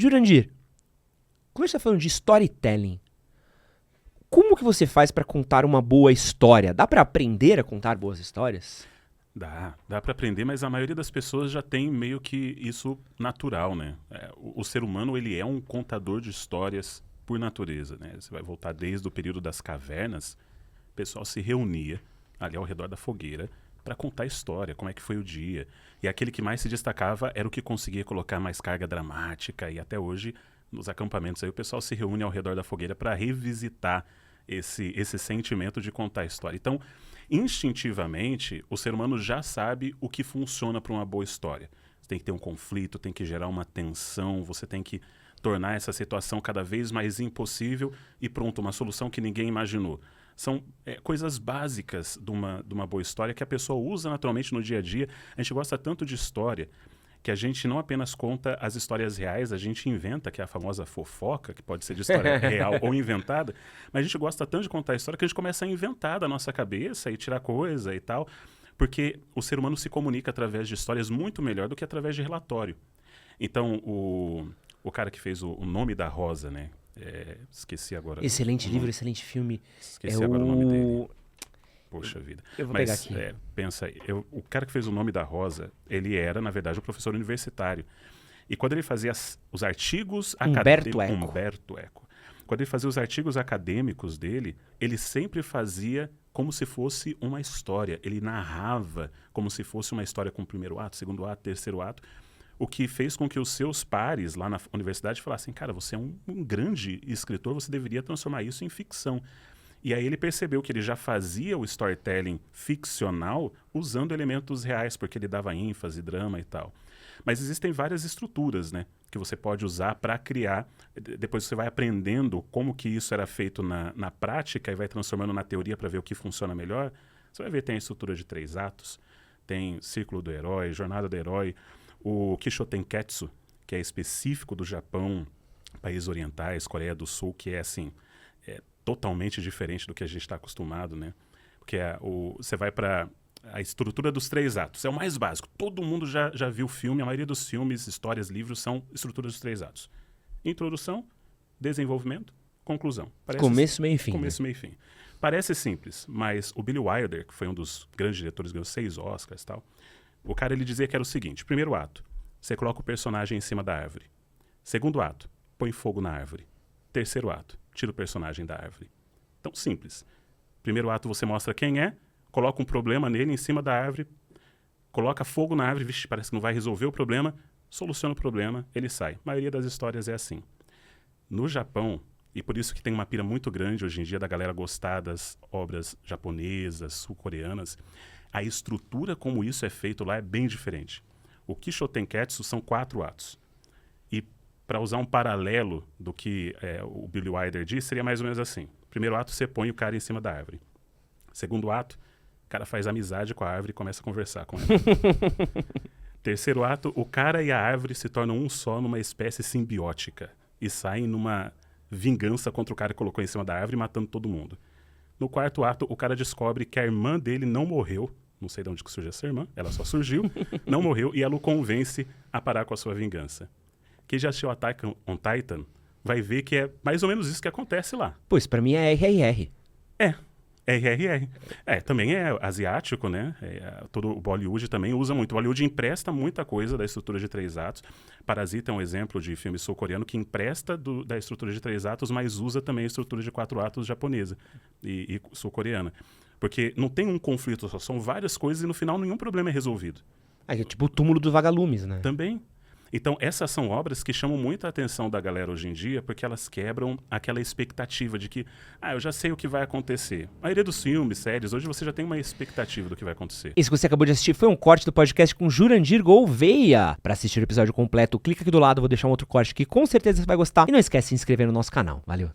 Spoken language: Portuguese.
Jurandir, quando a gente tá falando de storytelling, como que você faz pra contar uma boa história? Dá pra aprender a contar boas histórias? Dá para aprender, mas a maioria das pessoas já tem meio que isso natural, né? O ser humano, ele é um contador de histórias por natureza, né? Você vai voltar desde o período das cavernas, o pessoal se reunia ali ao redor da fogueira para contar a história, como é que foi o dia. E aquele que mais se destacava era o que conseguia colocar mais carga dramática, e até hoje, nos acampamentos aí, o pessoal se reúne ao redor da fogueira para revisitar esse sentimento de contar a história. Então, instintivamente, o ser humano já sabe o que funciona para uma boa história. Você tem que ter um conflito, tem que gerar uma tensão, você tem que tornar essa situação cada vez mais impossível e pronto, uma solução que ninguém imaginou. São coisas básicas de uma boa história que a pessoa usa naturalmente no dia a dia. A gente gosta tanto de história que a gente não apenas conta as histórias reais, a gente inventa, que é a famosa fofoca, que pode ser de história real ou inventada, mas a gente gosta tanto de contar a história que a gente começa a inventar da nossa cabeça e tirar coisa e tal, porque o ser humano se comunica através de histórias muito melhor do que através de relatório. Então, o cara que fez o Nome da Rosa, né? Esqueci agora. Excelente livro, excelente filme. Esqueci agora o nome dele. Poxa vida. Eu vou pegar aqui. Pensa aí, o cara que fez o Nome da Rosa, ele era, na verdade, um professor universitário. E quando ele fazia os artigos acadêmicos... Humberto Eco. Quando ele fazia os artigos acadêmicos dele, ele sempre fazia como se fosse uma história. Ele narrava como se fosse uma história com o primeiro ato, segundo ato, terceiro ato. O que fez com que os seus pares lá na universidade falassem, cara, você é um grande escritor, você deveria transformar isso em ficção. E aí ele percebeu que ele já fazia o storytelling ficcional usando elementos reais, porque ele dava ênfase, drama e tal. Mas existem várias estruturas, né, que você pode usar para criar. Depois você vai aprendendo como que isso era feito na prática e vai transformando na teoria para ver o que funciona melhor. Você vai ver, tem a estrutura de 3 atos, tem Círculo do Herói, Jornada do Herói, o Kishotenketsu, que é específico do Japão, países orientais, Coreia do Sul, que é assim... totalmente diferente do que a gente está acostumado, né? Porque você vai para a estrutura dos 3 atos. É o mais básico. Todo mundo já viu o filme. A maioria dos filmes, histórias, livros são estruturas dos 3 atos. Introdução, desenvolvimento, conclusão. Começo, meio e fim. Começo, meio e fim. Parece simples, mas o Billy Wilder, que foi um dos grandes diretores, ganhou 6 Oscars e tal, o cara ele dizia que era o seguinte: primeiro ato, você coloca o personagem em cima da árvore. Segundo ato, põe fogo na árvore. Terceiro ato, tira o personagem da árvore. Então, simples. Primeiro ato você mostra quem é, coloca um problema nele em cima da árvore, coloca fogo na árvore, vixe, parece que não vai resolver o problema, soluciona o problema, ele sai. A maioria das histórias é assim. No Japão, e por isso que tem uma pira muito grande hoje em dia da galera gostar das obras japonesas, sul-coreanas, a estrutura como isso é feito lá é bem diferente. O Kishotenketsu são 4 atos. Para usar um paralelo do que o Billy Wilder disse, seria mais ou menos assim. Primeiro ato, você põe o cara em cima da árvore. Segundo ato, o cara faz amizade com a árvore e começa a conversar com ela. Terceiro ato, o cara e a árvore se tornam um só numa espécie simbiótica e saem numa vingança contra o cara que colocou em cima da árvore, matando todo mundo. No quarto ato, o cara descobre que a irmã dele não morreu. Não sei de onde que surgiu essa irmã, ela só surgiu, não morreu, e ela o convence a parar com a sua vingança. Quem já assistiu Attack on Titan vai ver que é mais ou menos isso que acontece lá. Pois, pra mim é RRR. RRR. Também é asiático, né? Todo o Bollywood também usa muito. O Bollywood empresta muita coisa da estrutura de 3 atos. Parasita é um exemplo de filme sul-coreano que empresta da estrutura de 3 atos, mas usa também a estrutura de 4 atos japonesa e sul-coreana. Porque não tem um conflito só, são várias coisas e no final nenhum problema é resolvido. É tipo o túmulo dos vagalumes, né? Também. Então, essas são obras que chamam muita atenção da galera hoje em dia, porque elas quebram aquela expectativa de que, eu já sei o que vai acontecer. A maioria dos filmes, séries, hoje você já tem uma expectativa do que vai acontecer. Esse que você acabou de assistir foi um corte do podcast com Jurandir Gouveia. Para assistir o episódio completo, clica aqui do lado, vou deixar um outro corte que com certeza você vai gostar. E não esquece de se inscrever no nosso canal. Valeu!